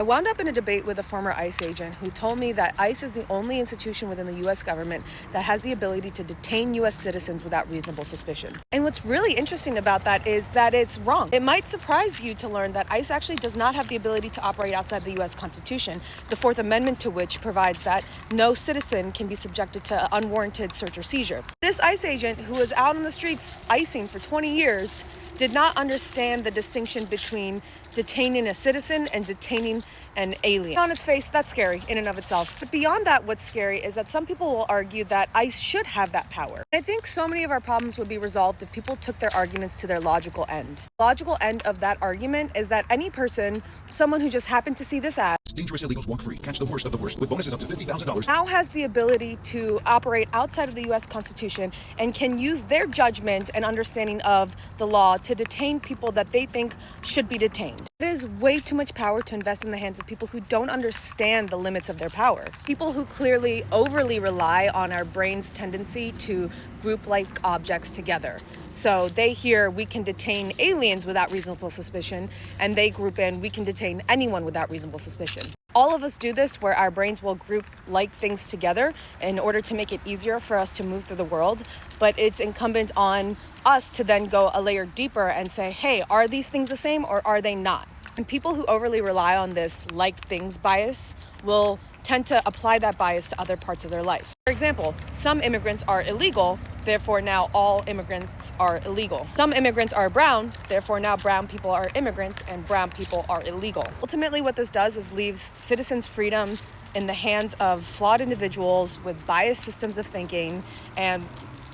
I wound up in a debate with a former ICE agent who told me that ICE is the only institution within the U.S. government that has the ability to detain U.S. citizens without reasonable suspicion. And what's really interesting about that is that it's wrong. It might surprise you to learn that ICE actually does not have the ability to operate outside the U.S. Constitution, the Fourth Amendment to which provides that no citizen can be subjected to unwarranted search or seizure. This ICE agent, who was out on the streets icing for 20 years, did not understand the distinction between detaining a citizen and detaining an alien. On its face, that's scary in and of itself. But beyond that, what's scary is that some people will argue that ICE should have that power. I think so many of our problems would be resolved if people took their arguments to their logical end. The logical end of that argument is that any person, someone who just happened to see this ad, Dangerous illegals walk free. Catch the worst of the worst with bonuses up to $50,000. now has the ability to operate outside of the U.S. Constitution and can use their judgment and understanding of the law to detain people that they think should be detained. It is way too much power to invest in the hands of people who don't understand the limits of their power. People who clearly overly rely on our brain's tendency to group like objects together. So they hear we can detain aliens without reasonable suspicion, and they group in we can detain anyone without reasonable suspicion. All of us do this where our brains will group like things together in order to make it easier for us to move through the world. But it's incumbent on us to then go a layer deeper and say, hey, are these things the same or are they not? And people who overly rely on this like things bias will tend to apply that bias to other parts of their life. For example, some immigrants are illegal, therefore now all immigrants are illegal. Some immigrants are brown, therefore now brown people are immigrants and brown people are illegal. Ultimately, what this does is leaves citizens' freedom in the hands of flawed individuals with biased systems of thinking and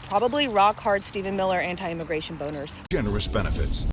probably rock-hard Stephen Miller anti-immigration boners. Generous benefits.